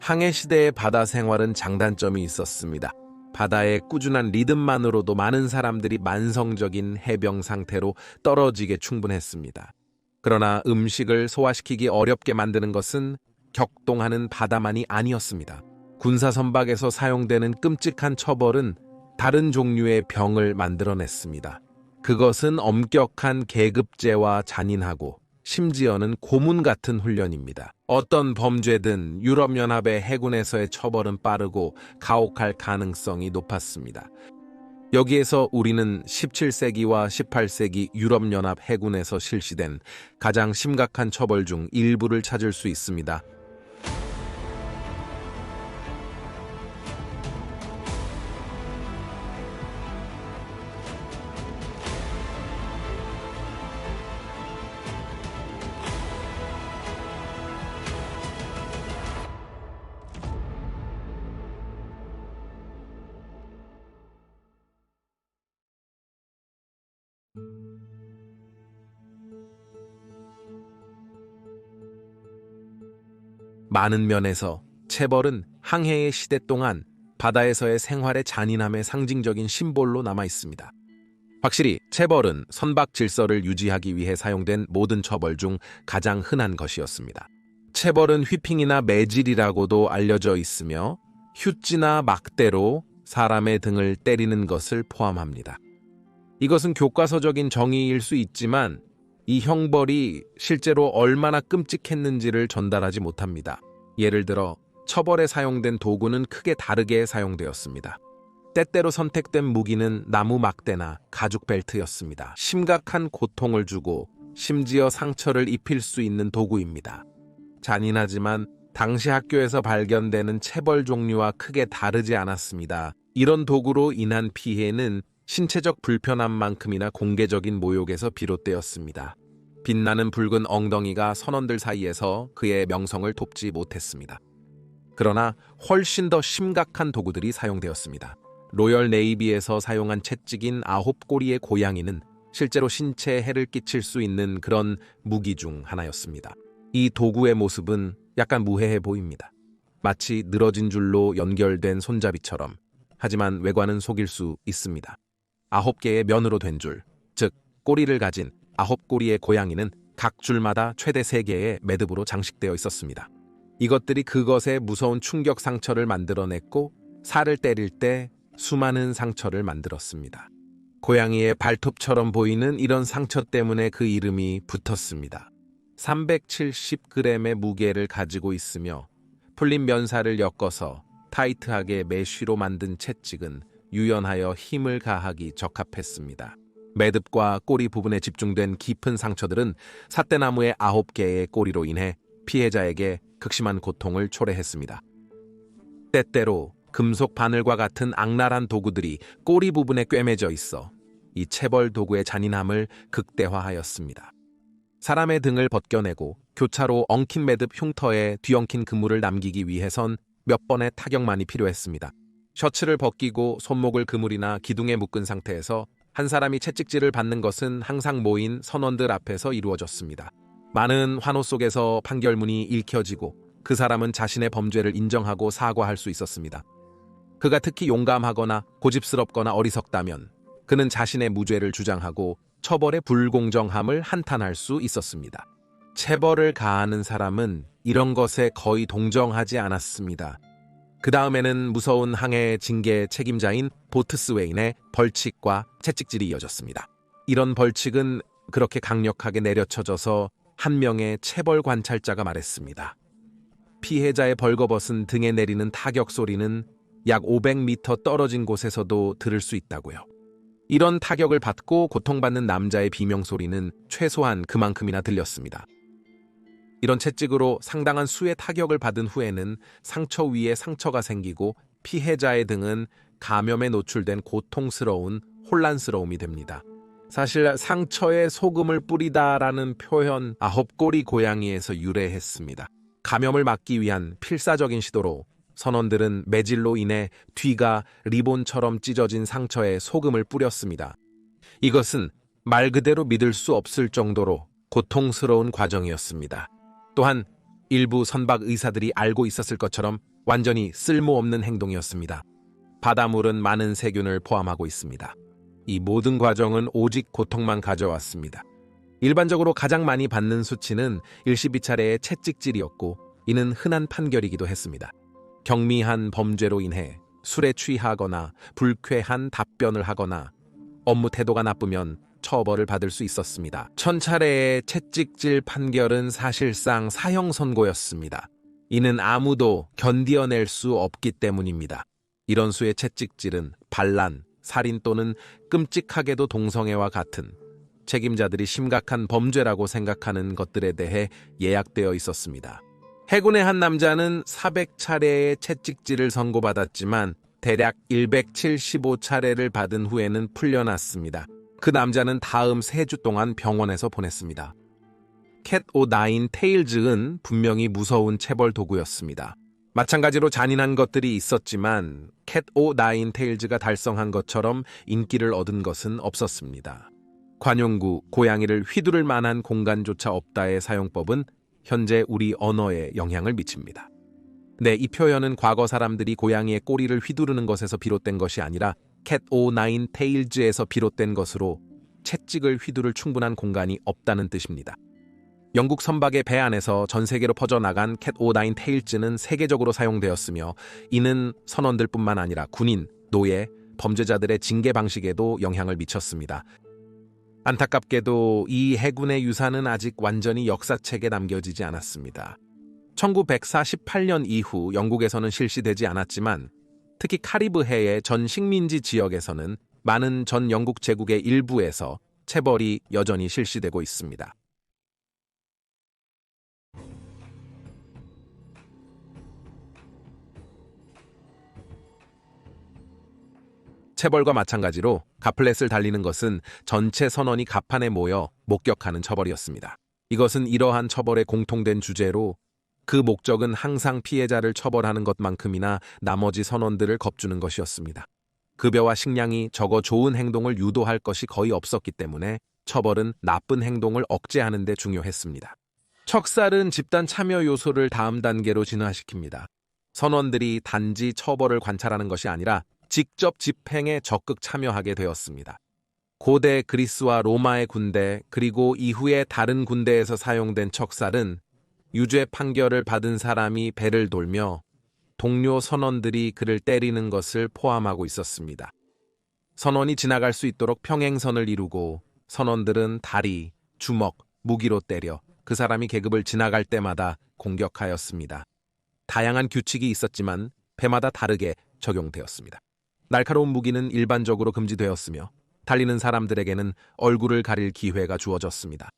항해 시대의 바다 생활은 장단점이 있었습니다. 바다의 꾸준한 리듬만으로도 많은 사람들이 만성적인 해병 상태로 떨어지게 충분했습니다. 그러나 음식을 소화시키기 어렵게 만드는 것은 격동하는 바다만이 아니었습니다. 군사 선박에서 사용되는 끔찍한 처벌은 다른 종류의 병을 만들어냈습니다. 그것은 엄격한 계급제와 잔인하고 심지어는 고문 같은 훈련입니다. 어떤 범죄든 유럽연합의 해군에서의 처벌은 빠르고 가혹할 가능성이 높았습니다. 여기에서 우리는 17세기와 18세기 유럽연합 해군에서 실시된 가장 심각한 처벌 중 일부를 찾을 수 있습니다. 많은 면에서 체벌은 항해의 시대 동안 바다에서의 생활의 잔인함의 상징적인 심볼로 남아 있습니다. 확실히 체벌은 선박 질서를 유지하기 위해 사용된 모든 처벌 중 가장 흔한 것이었습니다. 체벌은 휘핑이나 매질이라고도 알려져 있으며 휴지나 막대로 사람의 등을 때리는 것을 포함합니다. 이것은 교과서적인 정의일 수 있지만 이 형벌이 실제로 얼마나 끔찍했는지를 전달하지 못합니다. 예를 들어 처벌에 사용된 도구는 크게 다르게 사용되었습니다. 때때로 선택된 무기는 나무 막대나 가죽 벨트였습니다. 심각한 고통을 주고 심지어 상처를 입힐 수 있는 도구입니다. 잔인하지만 당시 학교에서 발견되는 체벌 종류와 크게 다르지 않았습니다. 이런 도구로 인한 피해는 신체적 불편함만큼이나 공개적인 모욕에서 비롯되었습니다. 빛나는 붉은 엉덩이가 선원들 사이에서 그의 명성을 돕지 못했습니다. 그러나 훨씬 더 심각한 도구들이 사용되었습니다. 로열 네이비에서 사용한 채찍인 9꼬리의 고양이는 실제로 신체에 해를 끼칠 수 있는 그런 무기 중 하나였습니다. 이 도구의 모습은 약간 무해해 보입니다. 마치 늘어진 줄로 연결된 손잡이처럼. 하지만 외관은 속일 수 있습니다. 9개의 면으로 된 줄, 즉 꼬리를 가진 9꼬리의 고양이는 각 줄마다 최대 3개의 매듭으로 장식되어 있었습니다. 이것들이 그것의 무서운 충격 상처를 만들어냈고 살을 때릴 때 수많은 상처를 만들었습니다. 고양이의 발톱처럼 보이는 이런 상처 때문에 그 이름이 붙었습니다. 370g의 무게를 가지고 있으며 풀린 면사를 엮어서 타이트하게 메쉬로 만든 채찍은 유연하여 힘을 가하기 적합했습니다. 매듭과 꼬리 부분에 집중된 깊은 상처들은 삿대나무의 9개의 꼬리로 인해 피해자에게 극심한 고통을 초래했습니다. 때때로 금속 바늘과 같은 악랄한 도구들이 꼬리 부분에 꿰매져 있어 이 체벌 도구의 잔인함을 극대화하였습니다. 사람의 등을 벗겨내고 교차로 엉킨 매듭 흉터에 뒤엉킨 그물을 남기기 위해선 몇 번의 타격만이 필요했습니다. 셔츠를 벗기고 손목을 그물이나 기둥에 묶은 상태에서 한 사람이 채찍질을 받는 것은 항상 모인 선원들 앞에서 이루어졌습니다. 많은 환호 속에서 판결문이 읽혀지고 그 사람은 자신의 범죄를 인정하고 사과할 수 있었습니다. 그가 특히 용감하거나 고집스럽거나 어리석다면 그는 자신의 무죄를 주장하고 처벌의 불공정함을 한탄할 수 있었습니다. 체벌을 가하는 사람은 이런 것에 거의 동정하지 않았습니다. 그 다음에는 무서운 항해 징계 책임자인 보트스웨인의 벌칙과 채찍질이 이어졌습니다. 이런 벌칙은 그렇게 강력하게 내려쳐져서 한 명의 체벌 관찰자가 말했습니다. 피해자의 벌거벗은 등에 내리는 타격 소리는 약 500m 떨어진 곳에서도 들을 수 있다고요. 이런 타격을 받고 고통받는 남자의 비명소리는 최소한 그만큼이나 들렸습니다. 이런 채찍으로 상당한 수의 타격을 받은 후에는 상처 위에 상처가 생기고 피해자의 등은 감염에 노출된 고통스러운 혼란스러움이 됩니다. 사실 상처에 소금을 뿌리다라는 표현 9꼬리 고양이에서 유래했습니다. 감염을 막기 위한 필사적인 시도로 선원들은 매질로 인해 뒤가 리본처럼 찢어진 상처에 소금을 뿌렸습니다. 이것은 말 그대로 믿을 수 없을 정도로 고통스러운 과정이었습니다. 또한 일부 선박 의사들이 알고 있었을 것처럼 완전히 쓸모없는 행동이었습니다. 바닷물은 많은 세균을 포함하고 있습니다. 이 모든 과정은 오직 고통만 가져왔습니다. 일반적으로 가장 많이 받는 수치는 12차례의 채찍질이었고 이는 흔한 판결이기도 했습니다. 경미한 범죄로 인해 술에 취하거나 불쾌한 답변을 하거나 업무 태도가 나쁘면 처벌을 받을 수 있었습니다. 1000차례의 채찍질 판결은 사실상 사형 선고였습니다. 이는 아무도 견디어낼 수 없기 때문입니다. 이런 수의 채찍질은 반란, 살인 또는 끔찍하게도 동성애와 같은 책임자들이 심각한 범죄라고 생각하는 것들에 대해 예약되어 있었습니다. 해군의 한 남자는 400차례의 채찍질을 선고받았지만 대략 175차례를 받은 후에는 풀려났습니다. 그 남자는 다음 3주 동안 병원에서 보냈습니다. 캣 오 나인 테일즈는 분명히 무서운 체벌 도구였습니다. 마찬가지로 잔인한 것들이 있었지만 캣 오 나인 테일즈가 달성한 것처럼 인기를 얻은 것은 없었습니다. 관용구, 고양이를 휘두를 만한 공간조차 없다의 사용법은 현재 우리 언어에 영향을 미칩니다. 네, 이 표현은 과거 사람들이 고양이의 꼬리를 휘두르는 것에서 비롯된 것이 아니라 캣 오 나인 테일즈에서 비롯된 것으로 채찍을 휘두를 충분한 공간이 없다는 뜻입니다. 영국 선박의 배 안에서 전 세계로 퍼져나간 캣 오 나인 테일즈는 세계적으로 사용되었으며 이는 선원들뿐만 아니라 군인, 노예, 범죄자들의 징계 방식에도 영향을 미쳤습니다. 안타깝게도 이 해군의 유산은 아직 완전히 역사책에 남겨지지 않았습니다. 1948년 이후 영국에서는 실시되지 않았지만 특히 카리브해의 전 식민지 지역에서는 많은 전 영국 제국의 일부에서 체벌이 여전히 실시되고 있습니다. 체벌과 마찬가지로 가플렛을 달리는 것은 전체 선원이 갑판에 모여 목격하는 처벌이었습니다. 이것은 이러한 처벌의 공통된 주제로 그 목적은 항상 피해자를 처벌하는 것만큼이나 나머지 선원들을 겁주는 것이었습니다. 급여와 식량이 적어 좋은 행동을 유도할 것이 거의 없었기 때문에 처벌은 나쁜 행동을 억제하는 데 중요했습니다. 척살은 집단 참여 요소를 다음 단계로 진화시킵니다. 선원들이 단지 처벌을 관찰하는 것이 아니라 직접 집행에 적극 참여하게 되었습니다. 고대 그리스와 로마의 군대 그리고 이후의 다른 군대에서 사용된 척살은 유죄 판결을 받은 사람이 배를 돌며 동료 선원들이 그를 때리는 것을 포함하고 있었습니다. 선원이 지나갈 수 있도록 평행선을 이루고 선원들은 다리, 주먹, 무기로 때려 그 사람이 계급을 지나갈 때마다 공격하였습니다. 다양한 규칙이 있었지만 배마다 다르게 적용되었습니다. 날카로운 무기는 일반적으로 금지되었으며 달리는 사람들에게는 얼굴을 가릴 기회가 주어졌습니다.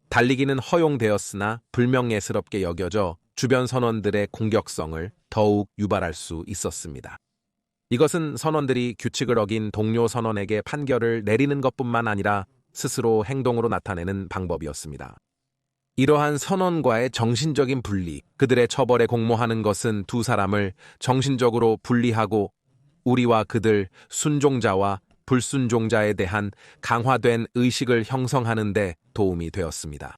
달리기는 허용되었으나 불명예스럽게 여겨져 주변 선원들의 공격성을 더욱 유발할 수 있었습니다. 이것은 선원들이 규칙을 어긴 동료 선원에게 판결을 내리는 것뿐만 아니라 스스로 행동으로 나타내는 방법이었습니다. 이러한 선원과의 정신적인 분리, 그들의 처벌에 공모하는 것은 두 사람을 정신적으로 분리하고 우리와 그들, 순종자와 불순종자에 대한 강화된 의식을 형성하는 데 도움이 되었습니다.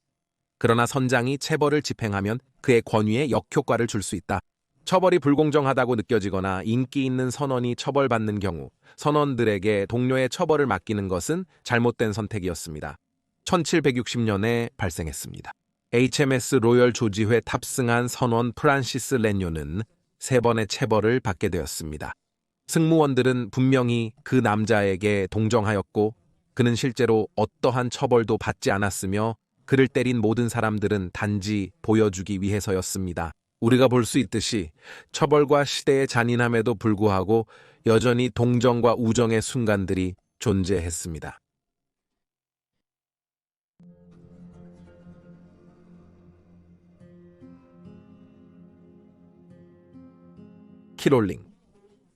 그러나 선장이 체벌을 집행하면 그의 권위에 역효과를 줄 수 있다. 처벌이 불공정하다고 느껴지거나 인기 있는 선원이 처벌받는 경우 선원들에게 동료의 처벌을 맡기는 것은 잘못된 선택이었습니다. 1760년에 발생했습니다. HMS 로열 조지회에 탑승한 선원 프란시스 렌요는 3번의 체벌을 받게 되었습니다. 승무원들은 분명히 그 남자에게 동정하였고 그는 실제로 어떠한 처벌도 받지 않았으며 그를 때린 모든 사람들은 단지 보여주기 위해서였습니다. 우리가 볼 수 있듯이 처벌과 시대의 잔인함에도 불구하고 여전히 동정과 우정의 순간들이 존재했습니다.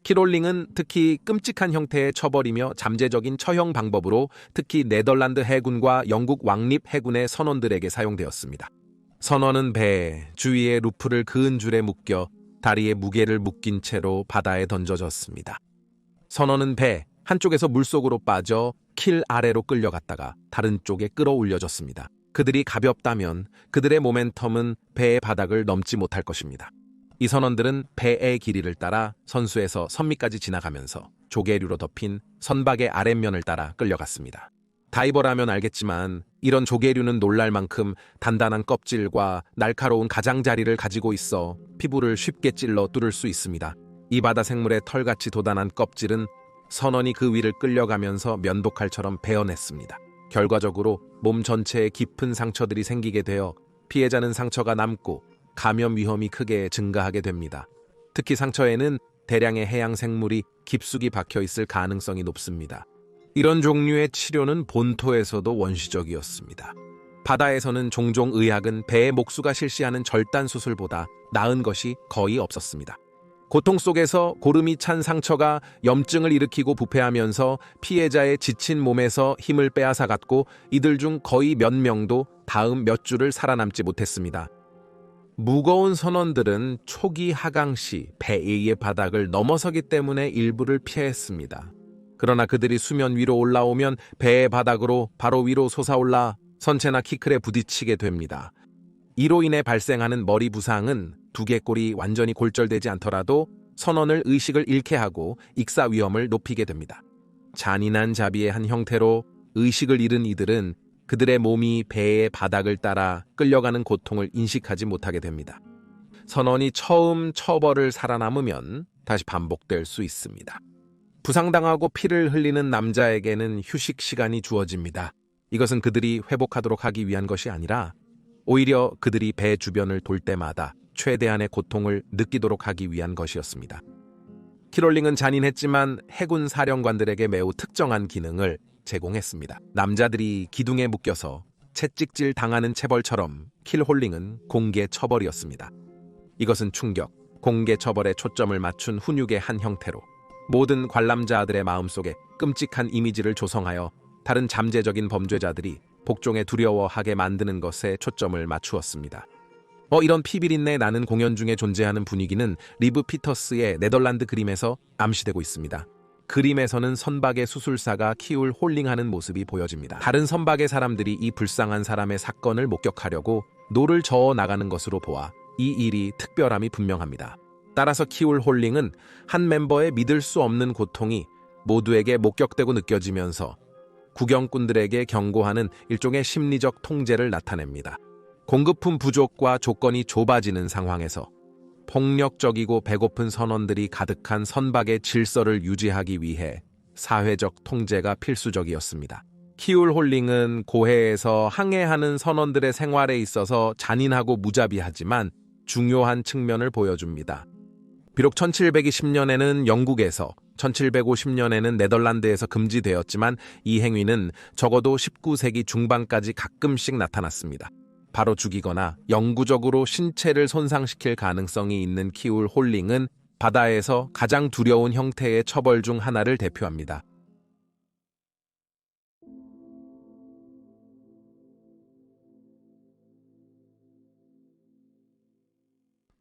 키롤링은 특히 끔찍한 형태의 처벌이며 잠재적인 처형 방법으로 특히 네덜란드 해군과 영국 왕립 해군의 선원들에게 사용되었습니다. 선원은 배 주위에 루프를 그은 줄에 묶여 다리에 무게를 묶인 채로 바다에 던져졌습니다. 선원은 배 한쪽에서 물속으로 빠져 킬 아래로 끌려갔다가 다른 쪽에 끌어올려졌습니다. 그들이 가볍다면 그들의 모멘텀은 배의 바닥을 넘지 못할 것입니다. 이 선원들은 배의 길이를 따라 선수에서 선미까지 지나가면서 조개류로 덮인 선박의 아랫면을 따라 끌려갔습니다. 다이버라면 알겠지만 이런 조개류는 놀랄 만큼 단단한 껍질과 날카로운 가장자리를 가지고 있어 피부를 쉽게 찔러 뚫을 수 있습니다. 이 바다 생물의 털같이 도단한 껍질은 선원이 그 위를 끌려가면서 면도칼처럼 베어냈습니다. 결과적으로 몸 전체에 깊은 상처들이 생기게 되어 피해자는 상처가 남고 감염 위험이 크게 증가하게 됩니다. 특히 상처에는 대량의 해양 생물이 깊숙이 박혀 있을 가능성이 높습니다. 이런 종류의 치료는 본토에서도 원시적이었습니다. 바다에서는 종종 의학은 배의 목수가 실시하는 절단 수술보다 나은 것이 거의 없었습니다. 고통 속에서 고름이 찬 상처가 염증을 일으키고 부패하면서 피해자의 지친 몸에서 힘을 빼앗아갔고 이들 중 거의 몇 명도 다음 몇 주를 살아남지 못했습니다. 무거운 선원들은 초기 하강 시 배의 바닥을 넘어서기 때문에 일부를 피했습니다. 그러나 그들이 수면 위로 올라오면 배의 바닥으로 바로 위로 솟아올라 선체나 키클에 부딪히게 됩니다. 이로 인해 발생하는 머리 부상은 두개골이 완전히 골절되지 않더라도 선원을 의식을 잃게 하고 익사 위험을 높이게 됩니다. 잔인한 자비의 한 형태로 의식을 잃은 이들은 그들의 몸이 배의 바닥을 따라 끌려가는 고통을 인식하지 못하게 됩니다. 선원이 처음 처벌을 살아남으면 다시 반복될 수 있습니다. 부상당하고 피를 흘리는 남자에게는 휴식 시간이 주어집니다. 이것은 그들이 회복하도록 하기 위한 것이 아니라 오히려 그들이 배 주변을 돌 때마다 최대한의 고통을 느끼도록 하기 위한 것이었습니다. 키롤링은 잔인했지만 해군 사령관들에게 매우 특정한 기능을 제공했습니다. 남자들이 기둥에 묶여서 채찍질 당하는 체벌처럼 킬홀링은 공개 처벌이었습니다. 이것은 충격, 공개 처벌에 초점을 맞춘 훈육의 한 형태로 모든 관람자들의 마음속에 끔찍한 이미지를 조성하여 다른 잠재적인 범죄자들이 복종에 두려워하게 만드는 것에 초점을 맞추었습니다. 이런 피비린내 나는 공연 중에 존재하는 분위기는 리브 피터스의 네덜란드 그림에서 암시되고 있습니다. 그림에서는 선박의 수술사가 키울 홀링하는 모습이 보여집니다. 다른 선박의 사람들이 이 불쌍한 사람의 사건을 목격하려고 노를 저어 나가는 것으로 보아 이 일이 특별함이 분명합니다. 따라서 키울 홀링은 한 멤버의 믿을 수 없는 고통이 모두에게 목격되고 느껴지면서 구경꾼들에게 경고하는 일종의 심리적 통제를 나타냅니다. 공급품 부족과 조건이 좁아지는 상황에서 폭력적이고 배고픈 선원들이 가득한 선박의 질서를 유지하기 위해 사회적 통제가 필수적이었습니다. 키울 홀링은 고해에서 항해하는 선원들의 생활에 있어서 잔인하고 무자비하지만 중요한 측면을 보여줍니다. 비록 1720년에는 영국에서 1750년에는 네덜란드에서 금지되었지만 이 행위는 적어도 19세기 중반까지 가끔씩 나타났습니다. 바로 죽이거나 영구적으로 신체를 손상시킬 가능성이 있는 키울 홀링은 바다에서 가장 두려운 형태의 처벌 중 하나를 대표합니다.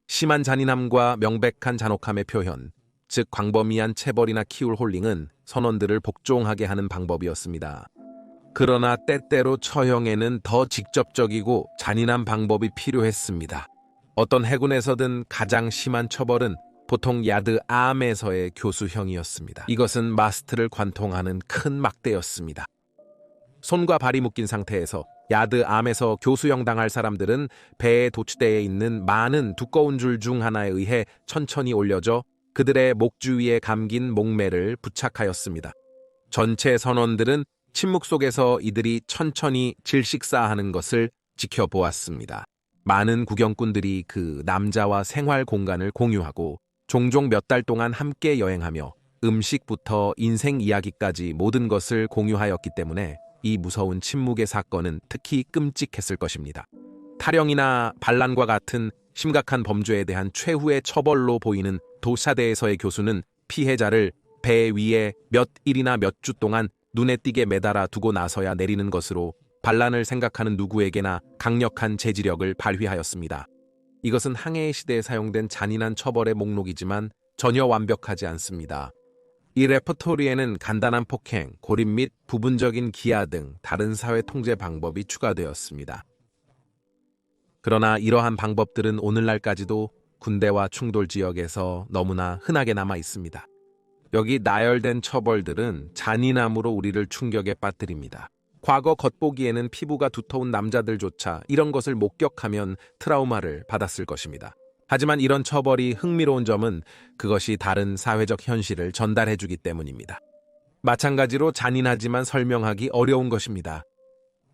심한 잔인함과 명백한 잔혹함의 표현, 즉 광범위한 체벌이나 키울 홀링은 선원들을 복종하게 하는 방법이었습니다. 그러나 때때로 처형에는 더 직접적이고 잔인한 방법이 필요했습니다. 어떤 해군에서든 가장 심한 처벌은 보통 야드 암에서의 교수형이었습니다. 이것은 마스트를 관통하는 큰 막대였습니다. 손과 발이 묶인 상태에서 야드 암에서 교수형 당할 사람들은 배의 도치대에 있는 많은 두꺼운 줄 중 하나에 의해 천천히 올려져 그들의 목 주위에 감긴 목매를 부착하였습니다. 전체 선원들은 침묵 속에서 이들이 천천히 질식사하는 것을 지켜보았습니다. 많은 구경꾼들이 그 남자와 생활 공간을 공유하고 종종 몇 달 동안 함께 여행하며 음식부터 인생 이야기까지 모든 것을 공유하였기 때문에 이 무서운 침묵의 사건은 특히 끔찍했을 것입니다. 탈영이나 반란과 같은 심각한 범죄에 대한 최후의 처벌로 보이는 도샤대에서의 교수는 피해자를 배 위에 몇 일이나 몇 주 동안 눈에 띄게 매달아 두고 나서야 내리는 것으로 반란을 생각하는 누구에게나 강력한 제지력을 발휘하였습니다. 이것은 항해 시대에 사용된 잔인한 처벌의 목록이지만 전혀 완벽하지 않습니다. 이 레퍼토리에는 간단한 폭행, 고립 및 부분적인 기아 등 다른 사회 통제 방법이 추가되었습니다. 그러나 이러한 방법들은 오늘날까지도 군대와 충돌 지역에서 너무나 흔하게 남아 있습니다. 여기 나열된 처벌들은 잔인함으로 우리를 충격에 빠뜨립니다. 과거 겉보기에는 피부가 두터운 남자들조차 이런 것을 목격하면 트라우마를 받았을 것입니다. 하지만 이런 처벌이 흥미로운 점은 그것이 다른 사회적 현실을 전달해주기 때문입니다. 마찬가지로 잔인하지만 설명하기 어려운 것입니다.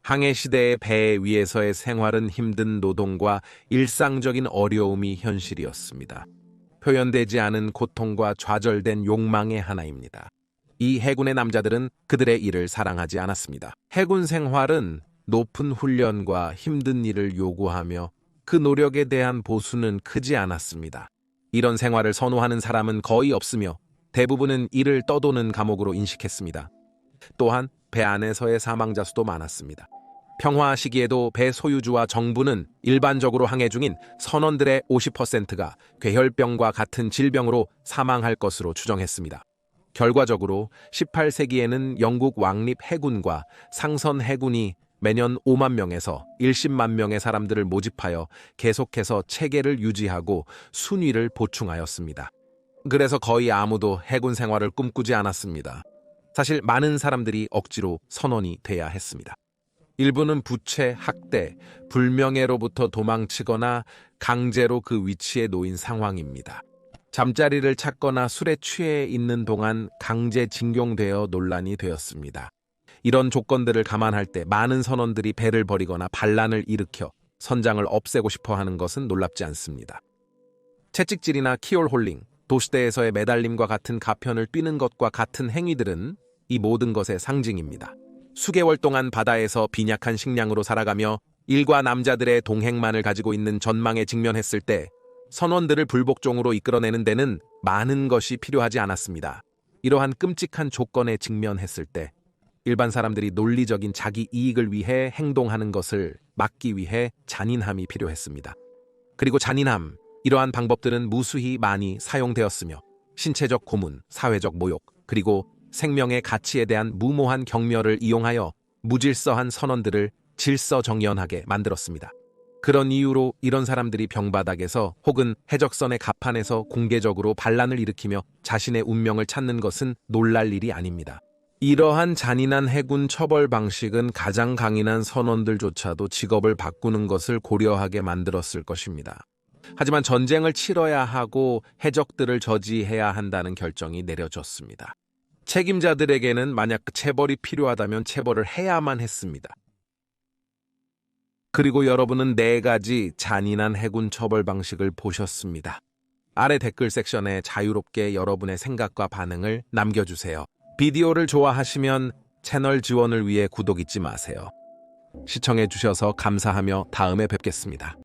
항해시대의 배 위에서의 생활은 힘든 노동과 일상적인 어려움이 현실이었습니다. 표현되지 않은 고통과 좌절된 욕망의 하나입니다. 이 해군의 남자들은 그들의 일을 사랑하지 않았습니다. 해군 생활은 높은 훈련과 힘든 일을 요구하며 그 노력에 대한 보수는 크지 않았습니다. 이런 생활을 선호하는 사람은 거의 없으며 대부분은 이를 떠도는 감옥으로 인식했습니다. 또한 배 안에서의 사망자 수도 많았습니다. 평화 시기에도 배 소유주와 정부는 일반적으로 항해 중인 선원들의 50%가 괴혈병과 같은 질병으로 사망할 것으로 추정했습니다. 결과적으로 18세기에는 영국 왕립 해군과 상선 해군이 매년 5만 명에서 10만 명의 사람들을 모집하여 계속해서 체계를 유지하고 순위를 보충하였습니다. 그래서 거의 아무도 해군 생활을 꿈꾸지 않았습니다. 사실 많은 사람들이 억지로 선원이 돼야 했습니다. 일부는 부채, 학대, 불명예로부터 도망치거나 강제로 그 위치에 놓인 상황입니다. 잠자리를 찾거나 술에 취해 있는 동안 강제 징용되어 논란이 되었습니다. 이런 조건들을 감안할 때 많은 선원들이 배를 버리거나 반란을 일으켜 선장을 없애고 싶어 하는 것은 놀랍지 않습니다. 채찍질이나 키올홀링, 도시대에서의 매달림과 같은 가편을 뛰는 것과 같은 행위들은 이 모든 것의 상징입니다. 수개월 동안 바다에서 빈약한 식량으로 살아가며 일과 남자들의 동행만을 가지고 있는 전망에 직면했을 때 선원들을 불복종으로 이끌어내는 데는 많은 것이 필요하지 않았습니다. 이러한 끔찍한 조건에 직면했을 때 일반 사람들이 논리적인 자기 이익을 위해 행동하는 것을 막기 위해 잔인함이 필요했습니다. 그리고 잔인함, 이러한 방법들은 무수히 많이 사용되었으며 신체적 고문, 사회적 모욕, 그리고 생명의 가치에 대한 무모한 경멸을 이용하여 무질서한 선원들을 질서정연하게 만들었습니다. 그런 이유로 이런 사람들이 병바닥에서 혹은 해적선의 갑판에서 공개적으로 반란을 일으키며 자신의 운명을 찾는 것은 놀랄 일이 아닙니다. 이러한 잔인한 해군 처벌 방식은 가장 강인한 선원들조차도 직업을 바꾸는 것을 고려하게 만들었을 것입니다. 하지만 전쟁을 치러야 하고 해적들을 저지해야 한다는 결정이 내려졌습니다. 책임자들에게는 만약 체벌이 필요하다면 체벌을 해야만 했습니다. 그리고 여러분은 4가지 잔인한 해군 처벌 방식을 보셨습니다. 아래 댓글 섹션에 자유롭게 여러분의 생각과 반응을 남겨주세요. 비디오를 좋아하시면 채널 지원을 위해 구독 잊지 마세요. 시청해주셔서 감사하며 다음에 뵙겠습니다.